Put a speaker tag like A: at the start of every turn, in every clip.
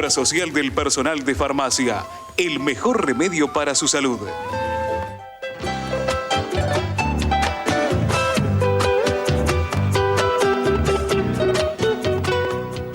A: Obra social del personal de farmacia. El mejor remedio para su salud.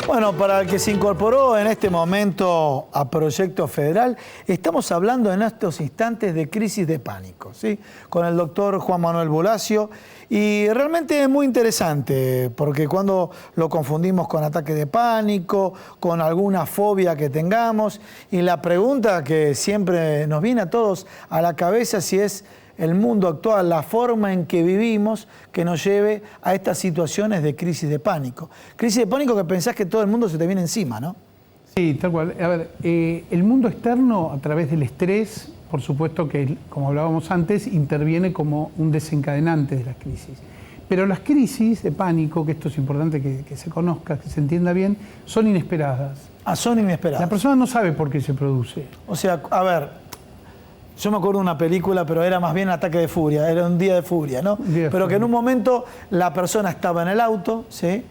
B: Bueno, para el que se incorporó en este momento a Proyecto Federal, estamos hablando en estos instantes de crisis de pánico, ¿sí? Con el doctor Juan Manuel Bulacio. Y realmente es muy interesante, porque cuando lo confundimos con ataque de pánico, con alguna fobia que tengamos, y la pregunta que siempre nos viene a todos a la cabeza si es el mundo actual, la forma en que vivimos, que nos lleve a estas situaciones de crisis de pánico. Crisis de pánico que pensás que todo el mundo se te viene encima, ¿no?
C: Sí, tal cual. A ver, el mundo externo, a través del estrés, por supuesto que, como hablábamos antes, interviene como un desencadenante de las crisis. Pero las crisis de pánico, que esto es importante que se conozca, que se entienda bien, son inesperadas.
B: Ah, son inesperadas.
C: La persona no sabe por qué se produce.
B: O sea, a ver, yo me acuerdo de una película, pero era más bien Ataque de Furia, era un día de furia, ¿no? Pero que en un momento la persona estaba en el auto, ¿sí?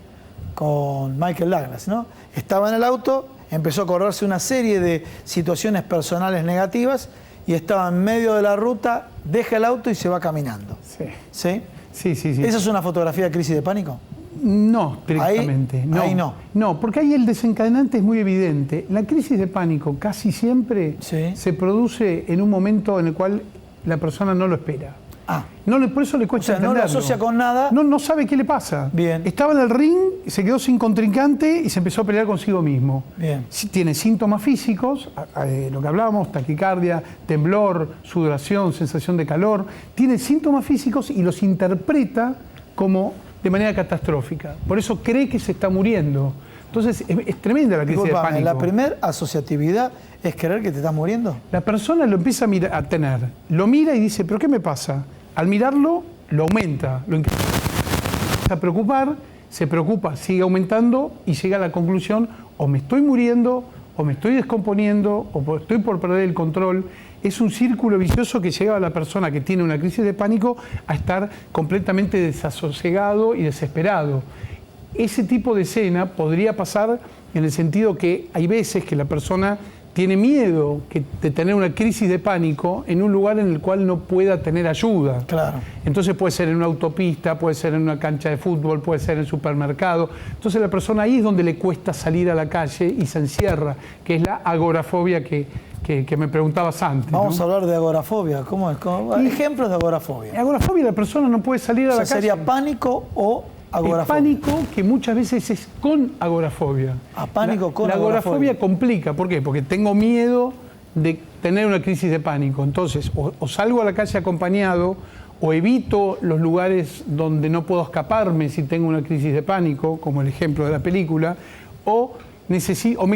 B: Con Michael Douglas, ¿no? Estaba en el auto, empezó a correrse una serie de situaciones personales negativas y estaba en medio de la ruta, deja el auto y se va caminando.
C: Sí.
B: ¿Sí?
C: Sí, sí, sí.
B: ¿Esa es una fotografía de crisis de pánico?
C: No, directamente.
B: Ahí no.
C: No, porque ahí el desencadenante es muy evidente. La crisis de pánico casi siempre se produce en un momento en el cual la persona no lo espera.
B: Ah.
C: Por eso le cuesta entenderlo.
B: No lo asocia con nada.
C: No sabe qué le pasa.
B: Bien.
C: Estaba en el ring, se quedó sin contrincante y se empezó a pelear consigo mismo.
B: Bien.
C: Tiene síntomas físicos, lo que hablábamos, taquicardia, temblor, sudoración, sensación de calor. Tiene síntomas físicos y los interpreta como de manera catastrófica. Por eso cree que se está muriendo. Entonces es tremenda la crisis de pánico.
B: La primera asociatividad es creer que te estás muriendo.
C: La persona lo empieza a tener, lo mira y dice, ¿pero qué me pasa? Al mirarlo, lo aumenta, lo empieza a preocupar, se preocupa, sigue aumentando y llega a la conclusión, o me estoy muriendo, o me estoy descomponiendo, o estoy por perder el control. Es un círculo vicioso que lleva a la persona que tiene una crisis de pánico a estar completamente desasosegado y desesperado. Ese tipo de escena podría pasar en el sentido que hay veces que la persona tiene miedo de tener una crisis de pánico en un lugar en el cual no pueda tener ayuda.
B: Claro.
C: Entonces puede ser en una autopista, puede ser en una cancha de fútbol, puede ser en el supermercado. Entonces la persona ahí es donde le cuesta salir a la calle y se encierra, que es la agorafobia que me preguntabas antes.
B: Vamos a hablar de agorafobia. ¿Cómo es? Ejemplos de agorafobia.
C: Agorafobia, la persona no puede salir a la calle.
B: ¿Sería pánico o agorafobia?
C: Es pánico que muchas veces es con agorafobia.
B: Pánico con
C: la agorafobia complica. ¿Por qué? Porque tengo miedo de tener una crisis de pánico. Entonces, o salgo a la calle acompañado, o evito los lugares donde no puedo escaparme si tengo una crisis de pánico, como el ejemplo de la película, o me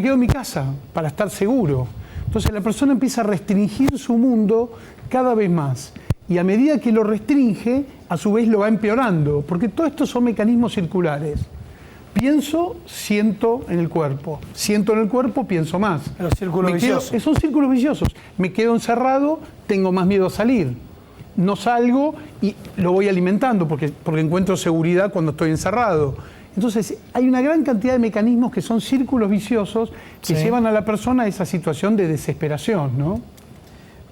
C: quedo en mi casa para estar seguro. Entonces la persona empieza a restringir su mundo cada vez más. Y a medida que lo restringe, a su vez lo va empeorando, porque todo esto son mecanismos circulares. Pienso, siento en el cuerpo. Siento en el cuerpo, pienso más.
B: Los círculos viciosos.
C: Son círculos viciosos. Me quedo encerrado, tengo más miedo a salir. No salgo y lo voy alimentando porque encuentro seguridad cuando estoy encerrado. Entonces, hay una gran cantidad de mecanismos que son círculos viciosos que llevan a la persona a esa situación de desesperación, ¿no?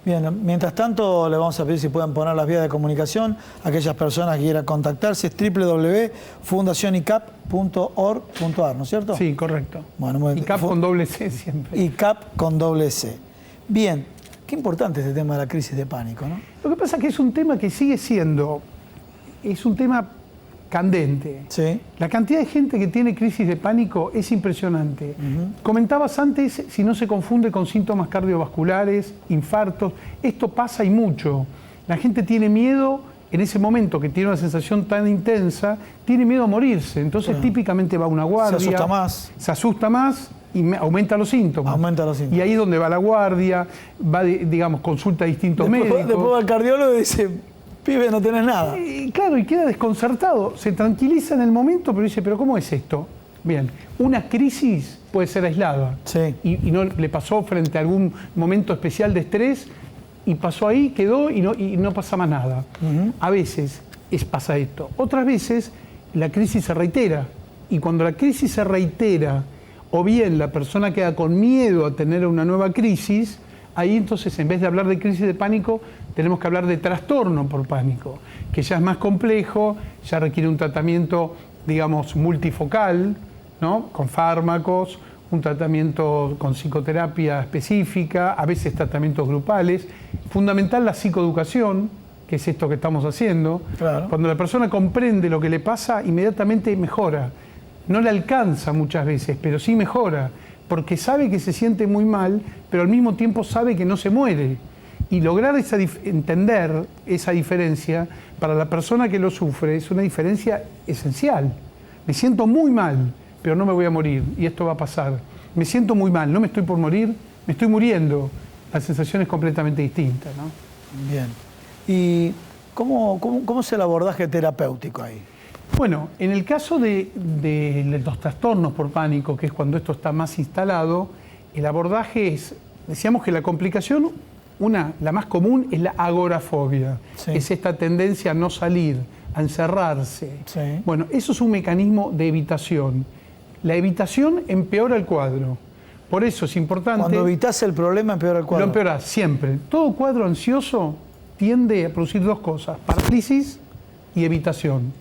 B: Bien, mientras tanto le vamos a pedir si pueden poner las vías de comunicación. Aquellas personas que quieran contactarse es www.fundacionicap.org.ar, ¿no es cierto?
C: Sí, correcto.
B: Bueno, muy bien.
C: ICAP con doble C siempre.
B: ICAP con doble C. Bien, qué importante este tema de la crisis de pánico, ¿no?
C: Lo que pasa es que es un tema que sigue siendo, es un tema candente.
B: Sí.
C: La cantidad de gente que tiene crisis de pánico es impresionante. Comentabas antes si no se confunde con síntomas cardiovasculares, infartos. Esto pasa y mucho. La gente tiene miedo en ese momento que tiene una sensación tan intensa, tiene miedo a morirse. Entonces típicamente va a una guardia.
B: Se asusta más.
C: Se asusta más y aumenta los síntomas.
B: Aumenta los síntomas.
C: Y ahí es donde va la guardia, va, digamos, consulta a distintos médicos.
B: Después va al cardiólogo y dice, pibe, no tenés nada.
C: Claro, y queda desconcertado. Se tranquiliza en el momento, pero dice, ¿pero cómo es esto? Bien, una crisis puede ser aislada.
B: Sí.
C: Y no le pasó frente a algún momento especial de estrés, y pasó ahí, quedó y no pasa más nada. A veces pasa esto. Otras veces la crisis se reitera. Y cuando la crisis se reitera, o bien la persona queda con miedo a tener una nueva crisis, ahí entonces en vez de hablar de crisis de pánico, tenemos que hablar de trastorno por pánico, que ya es más complejo, ya requiere un tratamiento, digamos, multifocal, ¿no? Con fármacos, un tratamiento con psicoterapia específica, a veces tratamientos grupales. Fundamental la psicoeducación, que es esto que estamos haciendo.
B: Claro.
C: Cuando la persona comprende lo que le pasa, inmediatamente mejora. No le alcanza muchas veces, pero sí mejora, porque sabe que se siente muy mal, pero al mismo tiempo sabe que no se muere. Y lograr entender esa diferencia para la persona que lo sufre es una diferencia esencial. Me siento muy mal, pero no me voy a morir, y esto va a pasar. Me siento muy mal, no me estoy por morir, me estoy muriendo. La sensación es completamente distinta, ¿no?
B: Bien. ¿Y cómo es el abordaje terapéutico ahí?
C: Bueno, en el caso de los trastornos por pánico, que es cuando esto está más instalado, el abordaje es, decíamos que la complicación, la más común es la agorafobia,
B: Sí.
C: es esta tendencia a no salir, a encerrarse.
B: Sí.
C: Bueno, eso es un mecanismo de evitación. La evitación empeora el cuadro. Por eso es importante...
B: Cuando evitas el problema, empeora el cuadro.
C: Lo empeora siempre. Todo cuadro ansioso tiende a producir dos cosas, parálisis y evitación.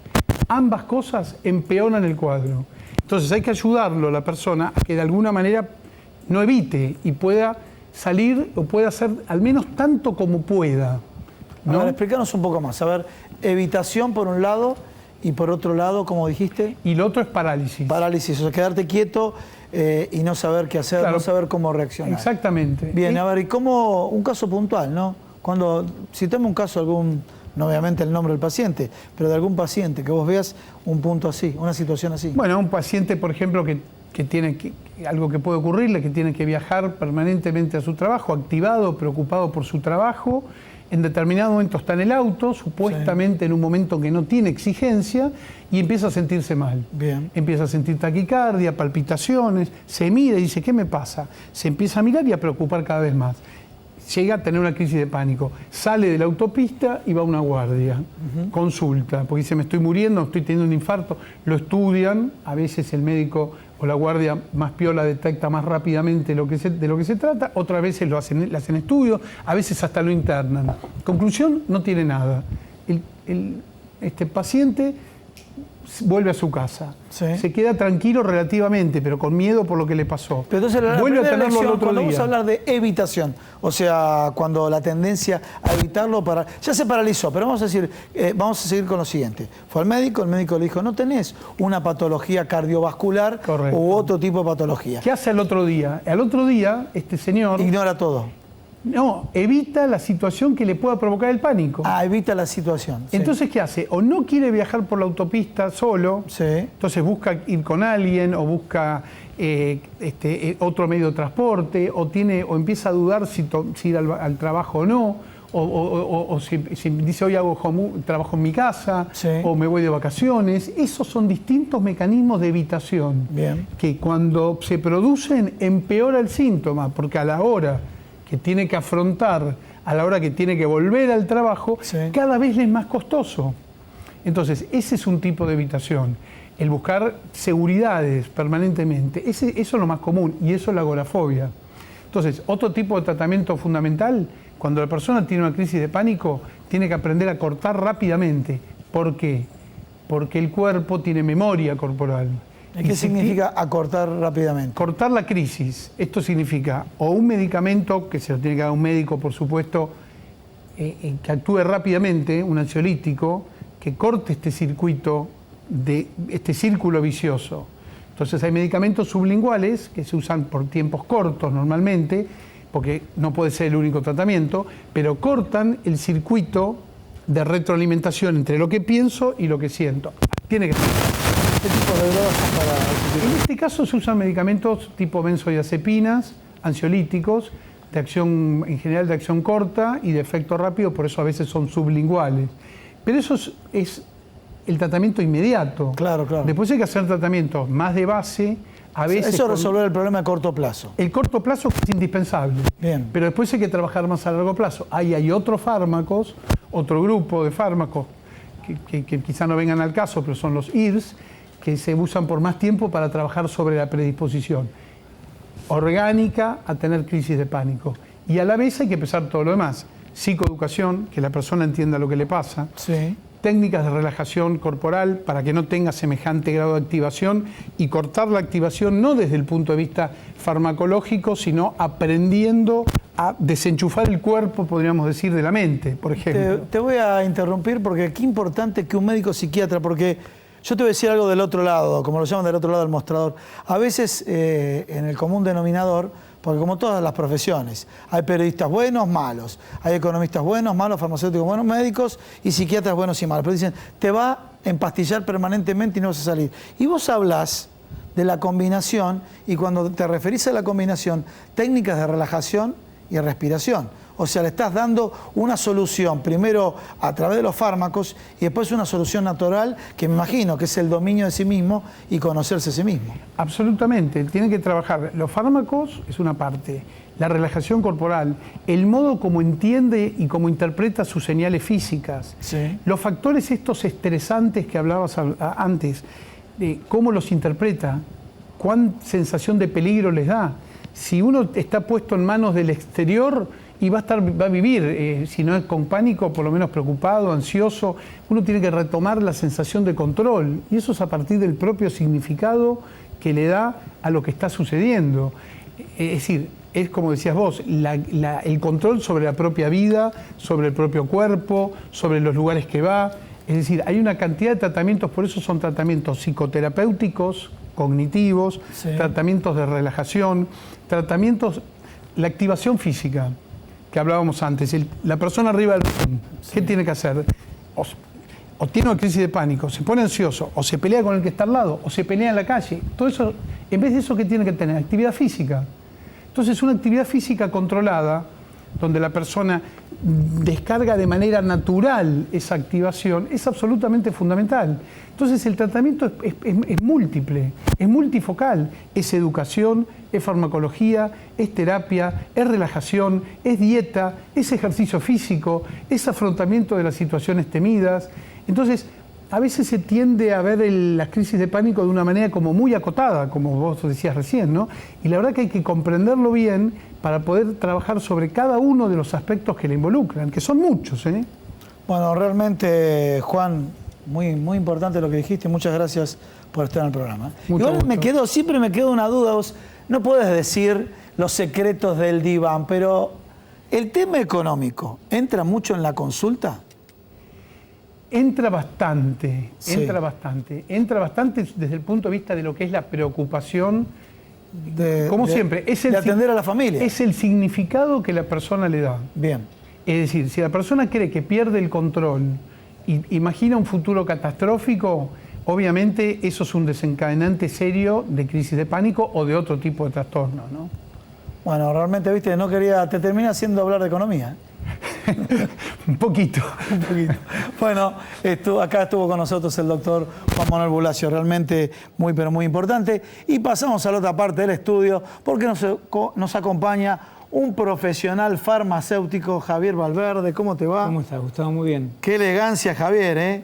C: Ambas cosas empeoran el cuadro. Entonces hay que ayudarlo a la persona a que de alguna manera no evite y pueda salir o pueda hacer al menos tanto como pueda, ¿no?
B: A ver, explícanos un poco más. A ver, evitación por un lado y por otro lado, como dijiste,
C: Y lo otro es parálisis.
B: parálisis, o sea, quedarte quieto y no saber qué hacer,
C: Claro.
B: no saber cómo reaccionar.
C: Exactamente.
B: Bien, a ver, ¿y cómo un caso puntual, no? Cuando citemos un caso, no obviamente el nombre del paciente, pero de algún paciente que vos veas un punto así, una situación así.
C: Bueno, un paciente, por ejemplo, que tiene algo que puede ocurrirle, que tiene que viajar permanentemente a su trabajo, activado, preocupado por su trabajo, en determinado momento está en el auto, supuestamente en un momento que no tiene exigencia, y empieza a sentirse mal.
B: Bien.
C: Empieza a sentir taquicardia, palpitaciones, se mira y dice, ¿qué me pasa? Se empieza a mirar y a preocupar cada vez más. Llega a tener una crisis de pánico, sale de la autopista y va a una guardia, consulta, porque dice, me estoy muriendo, estoy teniendo un infarto, lo estudian, a veces el médico o la guardia más piola detecta más rápidamente de lo que se trata, otras veces le hacen estudios, a veces hasta lo internan. Conclusión, no tiene nada. Este paciente vuelve a su casa,
B: Sí.
C: se queda tranquilo relativamente, pero con miedo por lo que le pasó.
B: Pero entonces la
C: vuelve a
B: primera
C: tenerlo el
B: lección,
C: otro
B: cuando
C: día.
B: vamos a hablar de evitación, o sea, cuando la tendencia a evitarlo ya se paralizó, pero vamos a seguir con lo siguiente. Fue al médico, el médico le dijo, no tenés una patología cardiovascular
C: Correcto.
B: u otro tipo de patología.
C: ¿Qué hace al otro día? Al otro día, este señor
B: Ignora todo.
C: evita la situación que le pueda provocar el pánico.
B: Evita la situación. Sí.
C: Entonces, ¿qué hace? O no quiere viajar por la autopista solo,
B: Sí.
C: entonces busca ir con alguien o busca otro medio de transporte, o empieza a dudar si ir al trabajo o no, o si dice hoy trabajo en mi casa,
B: Sí.
C: o me voy de vacaciones. Esos son distintos mecanismos de evitación
B: Bien.
C: que cuando se producen empeora el síntoma, porque a la hora que tiene que afrontar, a la hora que tiene que volver al trabajo,
B: Sí.
C: cada vez le es más costoso. Entonces, ese es un tipo de evitación, el buscar seguridades permanentemente. Eso es lo más común y eso es la agorafobia. Entonces, otro tipo de tratamiento fundamental, cuando la persona tiene una crisis de pánico, tiene que aprender a cortar rápidamente. ¿Por qué? Porque el cuerpo tiene memoria corporal.
B: ¿Y qué significa acortar rápidamente?
C: Cortar la crisis. Esto significa o un medicamento, que se lo tiene que dar un médico, por supuesto, que actúe rápidamente, un ansiolítico, que corte este circuito, este círculo vicioso. Entonces hay medicamentos sublinguales que se usan por tiempos cortos normalmente, porque no puede ser el único tratamiento, pero cortan el circuito de retroalimentación entre lo que pienso y lo que siento. Tiene que ser.
B: ¿Qué tipo de drogas son para este tipo?
C: En este caso se usan medicamentos tipo benzodiazepinas, ansiolíticos, de acción, en general de acción corta y de efecto rápido, por eso a veces son sublinguales. Pero eso es el tratamiento inmediato.
B: Claro, claro.
C: Después hay que hacer tratamientos más de base, a veces...
B: Eso es resolver el problema a corto plazo.
C: El corto plazo es indispensable.
B: Bien.
C: Pero después hay que trabajar más a largo plazo. Hay otros fármacos, otro grupo de fármacos que quizá no vengan al caso, pero son los IRS, que se usan por más tiempo para trabajar sobre la predisposición. orgánica a tener crisis de pánico. Y a la vez hay que empezar todo lo demás. Psicoeducación, que la persona entienda lo que le pasa.
B: Sí.
C: Técnicas de relajación corporal para que no tenga semejante grado de activación y cortar la activación no desde el punto de vista farmacológico, sino aprendiendo a desenchufar el cuerpo, podríamos decir, de la mente, por ejemplo.
B: Te voy a interrumpir porque qué importante que un médico psiquiatra, porque yo te voy a decir algo del otro lado, como lo llaman del otro lado del mostrador. A veces en el común denominador, porque como todas las profesiones, hay periodistas buenos, malos, hay economistas buenos, malos, farmacéuticos buenos, médicos y psiquiatras buenos y malos. Pero dicen, te va a empastillar permanentemente y no vas a salir. Y vos hablas de la combinación y cuando te referís a la combinación, técnicas de relajación y respiración. O sea, le estás dando una solución, primero a través de los fármacos y después una solución natural que me imagino que es el dominio de sí mismo y conocerse a sí mismo.
C: Absolutamente, tienen que trabajar. Los fármacos es una parte, la relajación corporal, el modo como entiende y como interpreta sus señales físicas,
B: Sí.
C: los factores estos estresantes que hablabas antes, cómo los interpreta, cuán sensación de peligro les da. Si uno está puesto en manos del exterior y va a vivir, si no es con pánico, por lo menos preocupado, ansioso, uno tiene que retomar la sensación de control. Y eso es a partir del propio significado que le da a lo que está sucediendo. Es decir, es como decías vos, el control sobre la propia vida, sobre el propio cuerpo, sobre los lugares que va. Es decir, hay una cantidad de tratamientos, por eso son tratamientos psicoterapéuticos, cognitivos,
B: Sí.
C: tratamientos de relajación, tratamientos, la activación física que hablábamos antes. La persona arriba del ring, ¿qué tiene que hacer? O tiene una crisis de pánico, se pone ansioso, o se pelea con el que está al lado, o se pelea en la calle. Todo eso, en vez de eso, ¿qué tiene que tener? Actividad física. Entonces, una actividad física controlada, donde la persona descarga de manera natural esa activación, es absolutamente fundamental. Entonces el tratamiento es múltiple, es multifocal, es educación, es farmacología, es terapia, es relajación, es dieta, es ejercicio físico, es afrontamiento de las situaciones temidas. Entonces, a veces se tiende a ver las crisis de pánico de una manera como muy acotada, como vos decías recién, ¿no? Y la verdad que hay que comprenderlo bien para poder trabajar sobre cada uno de los aspectos que le involucran, que son muchos, ¿eh?
B: Bueno, realmente, Juan, muy importante lo que dijiste. Muchas gracias por estar en el programa.
C: Mucho
B: Igual
C: gusto.
B: siempre me queda una duda. Vos no podés decir los secretos del diván, pero el tema económico, ¿entra mucho en la consulta?
C: Entra bastante,
B: Sí.
C: entra bastante desde el punto de vista de lo que es la preocupación, como siempre,
B: de atender a la familia.
C: es el significado que la persona le da.
B: Bien.
C: Es decir, si la persona cree que pierde el control y imagina un futuro catastrófico, obviamente eso es un desencadenante serio de crisis de pánico o de otro tipo de trastorno, ¿no?
B: Bueno, realmente, viste, no quería, te termina haciendo hablar de economía.
C: Un poquito.
B: Un poquito. Bueno, acá estuvo con nosotros el doctor Juan Manuel Bulacio, realmente pero muy importante. Y pasamos a la otra parte del estudio, porque nos acompaña un profesional farmacéutico, Javier Valverde. ¿Cómo te va?
D: ¿Cómo estás, Gustavo? Muy bien.
B: Qué elegancia, Javier, ¿eh?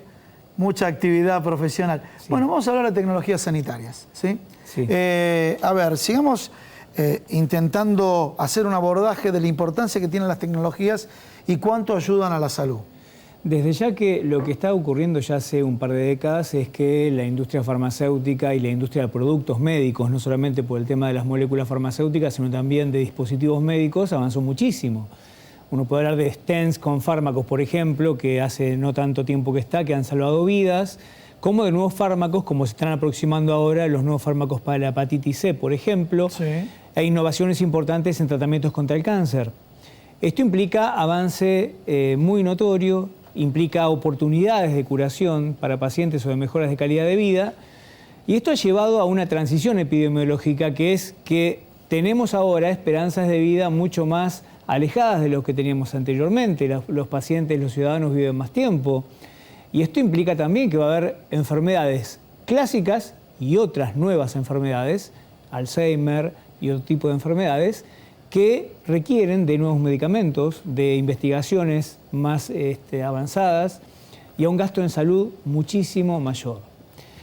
B: Mucha actividad profesional.
D: Sí.
B: Bueno, vamos a hablar de tecnologías sanitarias, ¿sí?
D: Sí.
B: A ver, sigamos intentando hacer un abordaje de la importancia que tienen las tecnologías y cuánto ayudan a la salud.
D: Desde ya que lo que está ocurriendo ya hace un par de décadas es que la industria farmacéutica y la industria de productos médicos, no solamente por el tema de las moléculas farmacéuticas, sino también de dispositivos médicos, avanzó muchísimo. Uno puede hablar de stents con fármacos, por ejemplo, que hace no tanto tiempo que han salvado vidas, como de nuevos fármacos, como se están aproximando ahora los nuevos fármacos para la hepatitis C, por ejemplo,
B: Sí.
D: e innovaciones importantes en tratamientos contra el cáncer. Esto implica avance muy notorio, implica oportunidades de curación para pacientes o de mejoras de calidad de vida, y esto ha llevado a una transición epidemiológica que es que tenemos ahora esperanzas de vida mucho más alejadas de lo que teníamos anteriormente. Los pacientes, los ciudadanos viven más tiempo, y esto implica también que va a haber enfermedades clásicas y otras nuevas enfermedades, Alzheimer y otro tipo de enfermedades, que requieren de nuevos medicamentos, de investigaciones más avanzadas y a un gasto en salud muchísimo mayor.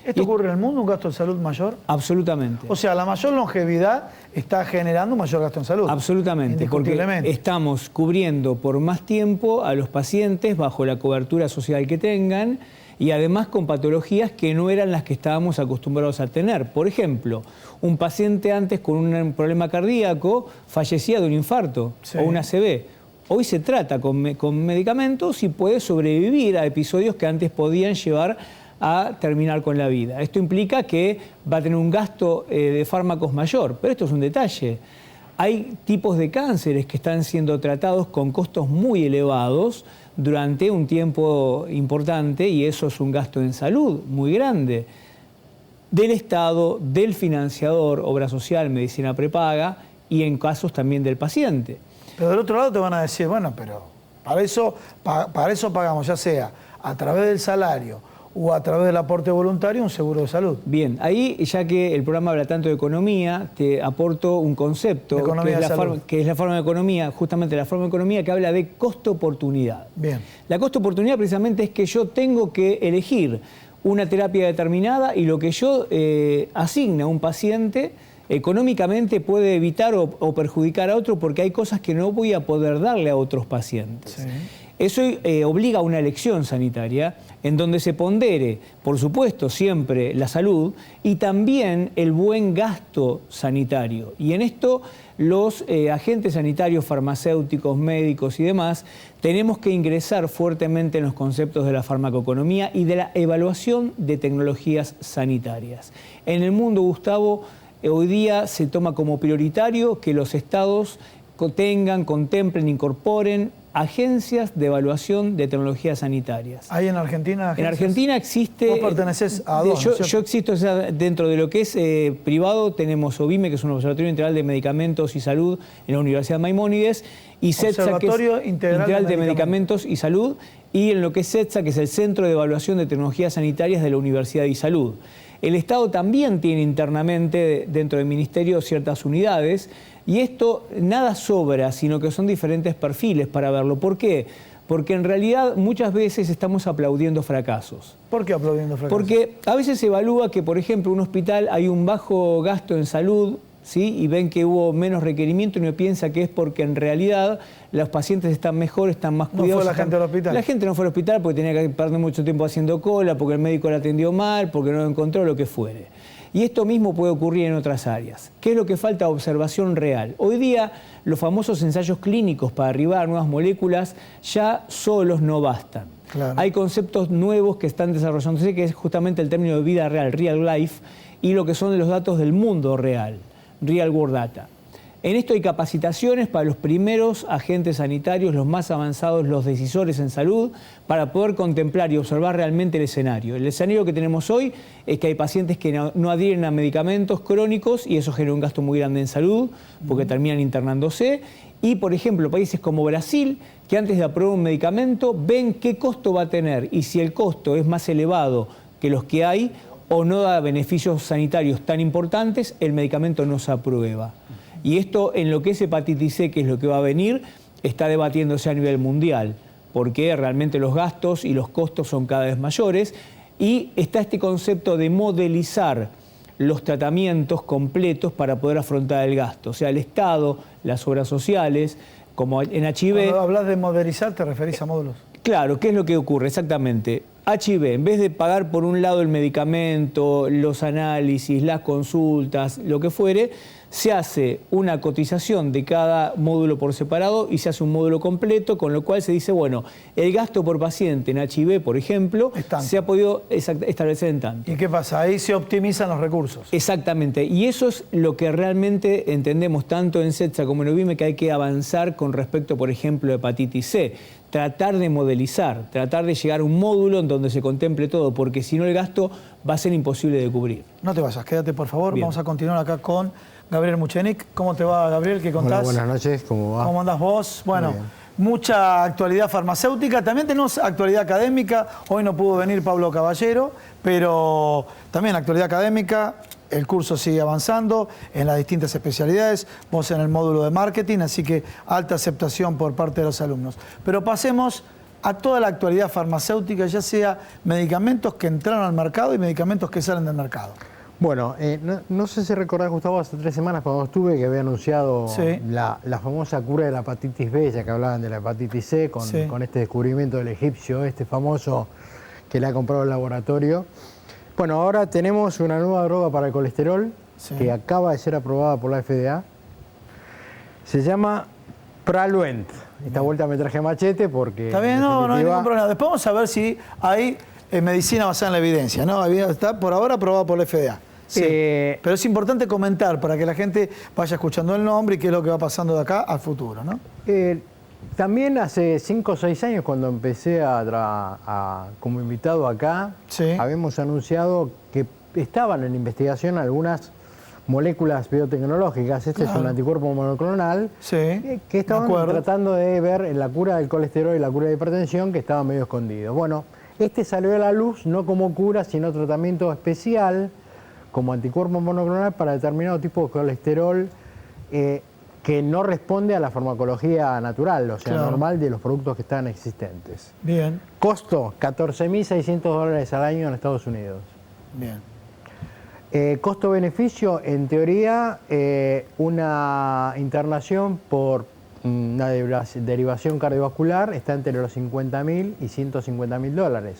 B: ¿Esto ocurre en el mundo, un gasto de salud mayor?
D: Absolutamente.
B: O sea, la mayor longevidad está generando un mayor gasto en salud.
D: Absolutamente, porque estamos cubriendo por más tiempo a los pacientes bajo la cobertura social que tengan y además con patologías que no eran las que estábamos acostumbrados a tener. Por ejemplo, un paciente antes con un problema cardíaco fallecía de un infarto o un ACV. Hoy se trata con medicamentos y puede sobrevivir a episodios que antes podían llevar a terminar con la vida. Esto implica que va a tener un gasto de fármacos mayor, pero esto es un detalle. Hay tipos de cánceres que están siendo tratados con costos muy elevados durante un tiempo importante y eso es un gasto en salud muy grande del Estado, del financiador, obra social, medicina prepaga y en casos también del paciente.
B: Pero del otro lado te van a decir, bueno, pero para eso pagamos, ya sea a través del salario o a través del aporte voluntario, un seguro de salud.
D: Bien, ahí ya que el programa habla tanto de economía, te aporto un concepto que es la forma de economía, justamente la forma de economía que habla de costo-oportunidad.
B: Bien.
D: La costo-oportunidad precisamente es que yo tengo que elegir una terapia determinada y lo que yo asigna a un paciente económicamente puede evitar o perjudicar a otro porque hay cosas que no voy a poder darle a otros pacientes. Sí. Eso obliga a una elección sanitaria en donde se pondere, por supuesto, siempre la salud y también el buen gasto sanitario. Y en esto los agentes sanitarios, farmacéuticos, médicos y demás, tenemos que ingresar fuertemente en los conceptos de la farmacoeconomía y de la evaluación de tecnologías sanitarias. En el mundo, Gustavo, hoy día se toma como prioritario que los estados tengan, contemplen, incorporen agencias de evaluación de tecnologías sanitarias.
B: ¿Hay en Argentina agencias?
D: En Argentina existe...
B: Vos pertenecés a dos,
D: yo existo, o sea, dentro de lo que es privado, tenemos OBIME, que es un Observatorio Integral de Medicamentos y Salud en la Universidad Maimónides, y CETSA, que es Integral de Medicamentos y Salud, y en lo que es CETSA, que es el Centro de Evaluación de Tecnologías Sanitarias de la Universidad de Salud. El Estado también tiene internamente dentro del Ministerio ciertas unidades y esto nada sobra, sino que son diferentes perfiles para verlo. ¿Por qué? Porque en realidad muchas veces estamos aplaudiendo fracasos.
B: ¿Por qué aplaudiendo fracasos?
D: Porque a veces se evalúa que, por ejemplo, en un hospital hay un bajo gasto en salud, ¿sí? Y ven que hubo menos requerimiento y uno piensa que es porque en realidad los pacientes están mejor, están más cuidados.
B: ¿No fue la gente al hospital?
D: La gente no fue al hospital porque tenía que perder mucho tiempo haciendo cola, porque el médico la atendió mal, porque no lo encontró, lo que fuere. Y esto mismo puede ocurrir en otras áreas. ¿Qué es lo que falta? Observación real. Hoy día los famosos ensayos clínicos para arribar nuevas moléculas ya solos no bastan. Claro. Hay conceptos nuevos que están desarrollándose, que es justamente el término de vida real, real life, y lo que son los datos del mundo real, real world data. En esto hay capacitaciones para los primeros agentes sanitarios, los más avanzados, los decisores en salud, para poder contemplar y observar realmente el escenario. El escenario que tenemos hoy es que hay pacientes que no adhieren a medicamentos crónicos y eso genera un gasto muy grande en salud porque terminan internándose. Y, por ejemplo, países como Brasil, que antes de aprobar un medicamento ven qué costo va a tener y si el costo es más elevado que los que hay o no da beneficios sanitarios tan importantes, el medicamento no se aprueba. Y esto en lo que es hepatitis C, que es lo que va a venir, está debatiéndose a nivel mundial, porque realmente los gastos y los costos son cada vez mayores y está este concepto de modelizar los tratamientos completos para poder afrontar el gasto. O sea, el Estado, las obras sociales, como en HIV...
B: Cuando hablas de modelizar, ¿te referís a módulos?
D: Claro, ¿qué es lo que ocurre? Exactamente. HIV, en vez de pagar por un lado el medicamento, los análisis, las consultas, lo que fuere, se hace una cotización de cada módulo por separado y se hace un módulo completo, con lo cual se dice, bueno, el gasto por paciente en HIV, por ejemplo, se ha podido establecer en tanto.
B: ¿Y qué pasa? Ahí se optimizan los recursos.
D: Exactamente, y eso es lo que realmente entendemos tanto en CETSA como en OBIME, que hay que avanzar con respecto, por ejemplo, a hepatitis C. Tratar de modelizar, tratar de llegar a un módulo en donde se contemple todo, porque si no el gasto va a ser imposible de cubrir.
B: No te vayas, quédate por favor.
D: Bien.
B: Vamos a continuar acá con Gabriel Muchenik. ¿Cómo te va, Gabriel? ¿Qué contás?
E: Hola, buenas noches, ¿cómo va?
B: ¿Cómo andás vos? Bueno, mucha actualidad farmacéutica, también tenemos actualidad académica. Hoy no pudo venir Pablo Caballero, pero también actualidad académica. El curso sigue avanzando en las distintas especialidades, vos en el módulo de marketing, así que alta aceptación por parte de los alumnos. Pero pasemos a toda la actualidad farmacéutica, ya sea medicamentos que entraron al mercado y medicamentos que salen del mercado?
E: Bueno, no sé si recordás, Gustavo, hace 3 semanas cuando estuve que había anunciado la famosa cura de la hepatitis B, ya que hablaban de la hepatitis C, con este descubrimiento del egipcio, este famoso que le ha comprado el laboratorio. Bueno, ahora tenemos una nueva droga para el colesterol que acaba de ser aprobada por la FDA. Se llama Praluent. Esta vuelta me traje machete porque...
B: Está bien, no hay ningún problema. Después vamos a ver si hay medicina basada en la evidencia, ¿no? Está por ahora aprobada por la FDA. Sí, pero es importante comentar para que la gente vaya escuchando el nombre y qué es lo que va pasando de acá al futuro, ¿no?
E: También hace 5 o 6 años, cuando empecé como invitado acá, habíamos anunciado que estaban en investigación algunas moléculas biotecnológicas. Este es un anticuerpo monoclonal que estaban tratando de ver la cura del colesterol y la cura de hipertensión, que estaba medio escondido. Bueno, este salió a la luz no como cura, sino tratamiento especial como anticuerpo monoclonal para determinado tipo de colesterol que no responde a la farmacología natural, o sea, normal de los productos que están existentes.
B: Bien.
E: Costo, $14.600 al año en Estados Unidos.
B: Bien.
E: Costo-beneficio, en teoría, una internación por una derivación cardiovascular está entre los $50.000 y $150.000.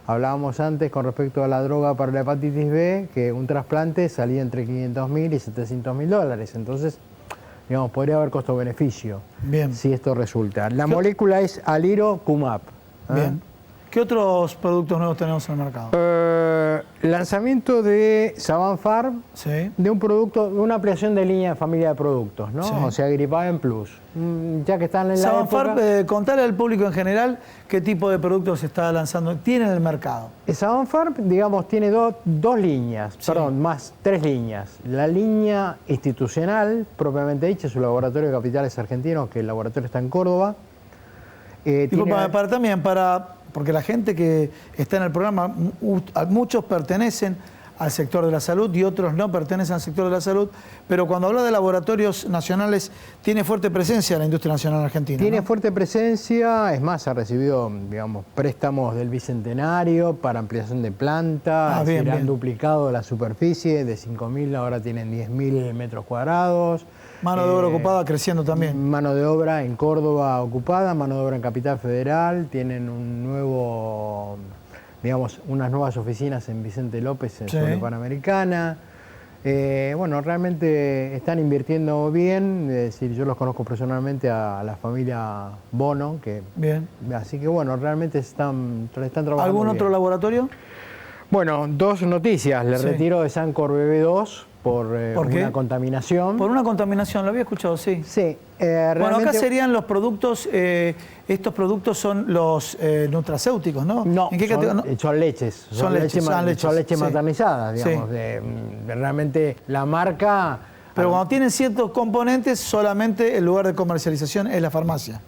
E: Hablábamos antes con respecto a la droga para la hepatitis B, que un trasplante salía entre $500.000 y $700.000. Entonces, digamos, podría haber costo-beneficio si esto resulta. La molécula es Alirocumab.
B: Bien. ¿Qué otros productos nuevos tenemos en el mercado?
E: Lanzamiento de Saban Farm, de un producto, una ampliación de línea de familia de productos, ¿no? O sea, Gripaven Plus. Ya que están en la
B: Saban
E: época...
B: Farm, contarle al público en general qué tipo de productos se está lanzando, tiene en el mercado.
E: Saban Farm, digamos, tiene dos líneas, más 3 líneas. La línea institucional, propiamente dicha, es un laboratorio de capitales argentinos, que el laboratorio está en Córdoba. Porque
B: la gente que está en el programa, muchos pertenecen al sector de la salud y otros no pertenecen al sector de la salud, pero cuando habla de laboratorios nacionales, tiene fuerte presencia la industria nacional argentina.
E: Tiene fuerte presencia, es más, ha recibido, digamos, préstamos del Bicentenario para ampliación de planta, han duplicado la superficie, de 5.000 ahora tienen 10.000 metros cuadrados.
B: Mano de obra ocupada creciendo también.
E: Mano de obra en Córdoba ocupada, mano de obra en Capital Federal, tienen unas nuevas oficinas en Vicente López, en zona Panamericana. Bueno, realmente están invirtiendo bien, es decir, yo los conozco personalmente a la familia Bono, así que bueno, realmente están trabajando.
B: ¿Algún otro laboratorio?
E: Bueno, 2 noticias, le retiro de Sancor BB2 por una contaminación.
B: Por una contaminación, lo había escuchado, sí.
E: Sí.
B: Bueno, acá serían los productos, estos productos son los nutracéuticos, ¿no?
E: No, son leches. Son leches maternizadas, digamos. Realmente la marca...
B: Pero cuando tienen ciertos componentes, solamente el lugar de comercialización es la farmacia.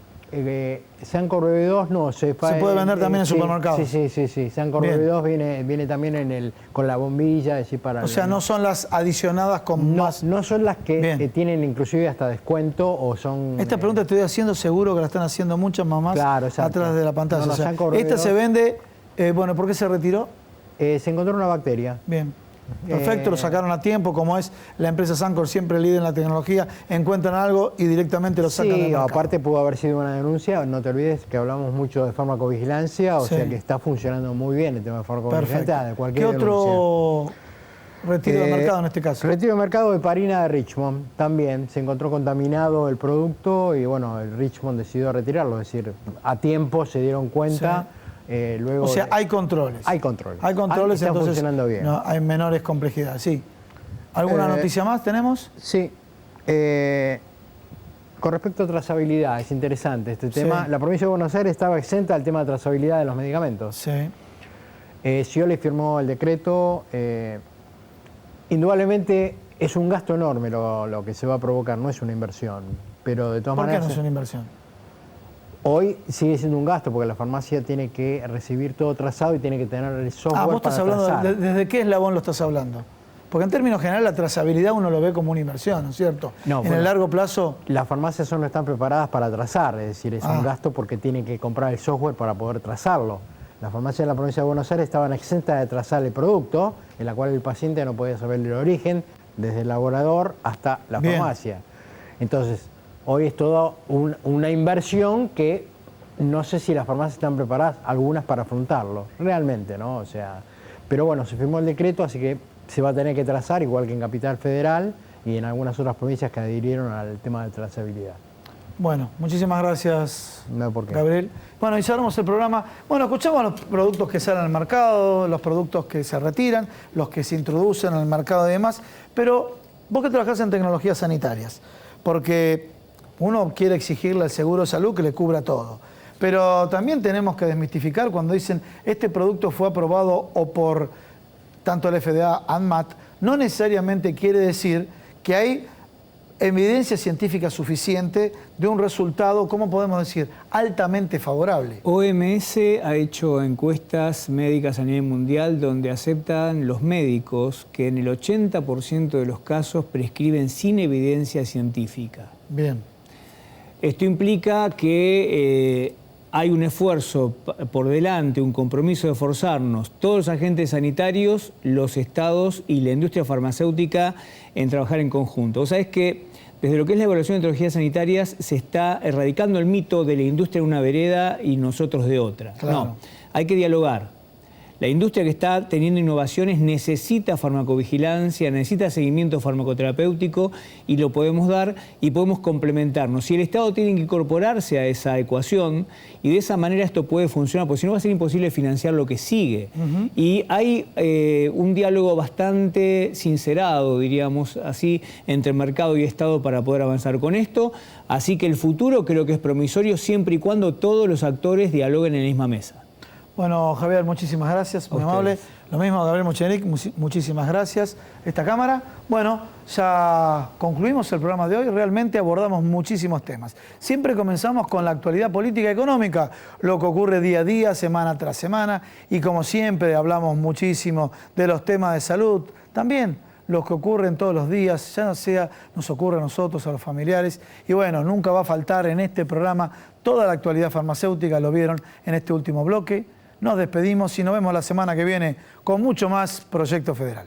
E: Sancor BB2 no, se
B: puede vender también en supermercados.
E: Sí. Sancor BB2 viene también con la bombilla, es decir, para...
B: O sea, no son las adicionadas con más...
E: No son las que tienen inclusive hasta descuento o son...
B: Esta pregunta estoy haciendo, seguro que la están haciendo muchas mamás atrás de la pantalla. O sea, esta se vende... bueno, ¿por qué se retiró?
E: Se encontró una bacteria.
B: Bien. Perfecto, lo sacaron a tiempo, como es la empresa Sancor, siempre líder en la tecnología, encuentran algo y directamente lo sacan del mercado.
E: Aparte pudo haber sido una denuncia, no te olvides que hablamos mucho de farmacovigilancia, o sea que está funcionando muy bien el tema de farmacovigilancia de cualquier denuncia.
B: ¿Qué otro retiro de mercado en este caso?
E: Retiro de mercado de Heparina de Richmond, también se encontró contaminado el producto y bueno, el Richmond decidió retirarlo, es decir, a tiempo se dieron cuenta. Luego
B: o sea, hay controles.
E: Hay controles.
B: Está
E: entonces funcionando bien.
B: No, hay menores complejidades, sí. ¿Alguna noticia más tenemos?
E: Sí. Con respecto a trazabilidad, es interesante este tema. La provincia de Buenos Aires estaba exenta del tema de trazabilidad de los medicamentos. Scioli firmó el decreto. Indudablemente es un gasto enorme lo que se va a provocar, no es una inversión. Pero de todas maneras...
B: ¿Por qué no es una inversión?
E: Hoy sigue siendo un gasto porque la farmacia tiene que recibir todo trazado y tiene que tener el software
B: vos estás
E: para
B: hablando
E: trazar.
B: ¿Desde qué eslabón lo estás hablando? Porque en términos generales la trazabilidad uno lo ve como una inversión, ¿no es cierto?
E: No,
B: en el largo plazo...
E: Las farmacias no están preparadas para trazar, es decir, es un gasto porque tienen que comprar el software para poder trazarlo. Las farmacias de la provincia de Buenos Aires estaban exentas de trazar el producto, en la cual el paciente no podía saber el origen, desde el laborador hasta la farmacia. Entonces, hoy es toda una inversión que no sé si las farmacias están preparadas, algunas para afrontarlo, realmente, ¿no? O sea, pero bueno, se firmó el decreto, así que se va a tener que trazar, igual que en Capital Federal y en algunas otras provincias que adhirieron al tema de trazabilidad.
B: Bueno, muchísimas gracias,
E: No, ¿por qué?
B: Gabriel. Bueno, y cerramos el programa. Bueno, escuchamos los productos que salen al mercado, los productos que se retiran, los que se introducen al mercado y demás, pero vos que trabajás en tecnologías sanitarias, porque uno quiere exigirle al seguro de salud que le cubra todo, pero también tenemos que desmistificar cuando dicen este producto fue aprobado o por tanto el FDA, ANMAT, no necesariamente quiere decir que hay evidencia científica suficiente de un resultado, ¿cómo podemos decir?, altamente favorable.
D: OMS ha hecho encuestas médicas a nivel mundial donde aceptan los médicos que en el 80% de los casos prescriben sin evidencia científica.
B: Bien.
D: Esto implica que hay un esfuerzo por delante, un compromiso de esforzarnos, todos los agentes sanitarios, los estados y la industria farmacéutica en trabajar en conjunto. Vos sabés que desde lo que es la evaluación de tecnologías sanitarias se está erradicando el mito de la industria de una vereda y nosotros de otra.
B: Claro.
D: No, hay que dialogar. La industria que está teniendo innovaciones necesita farmacovigilancia, necesita seguimiento farmacoterapéutico y lo podemos dar y podemos complementarnos. Si el Estado tiene que incorporarse a esa ecuación y de esa manera esto puede funcionar, porque si no va a ser imposible financiar lo que sigue. Y hay un diálogo bastante sincerado, diríamos así, entre mercado y Estado para poder avanzar con esto. Así que el futuro creo que es promisorio siempre y cuando todos los actores dialoguen en la misma mesa.
B: Bueno, Javier, muchísimas gracias, muy amable. Lo mismo, Gabriel Muchenic, muchísimas gracias. Esta cámara. Bueno, ya concluimos el programa de hoy. Realmente abordamos muchísimos temas. Siempre comenzamos con la actualidad política y económica, lo que ocurre día a día, semana tras semana. Y como siempre, hablamos muchísimo de los temas de salud. También los que ocurren todos los días, ya sea nos ocurre a nosotros, a los familiares. Y bueno, nunca va a faltar en este programa toda la actualidad farmacéutica, lo vieron en este último bloque. Nos despedimos y nos vemos la semana que viene con mucho más Proyecto Federal.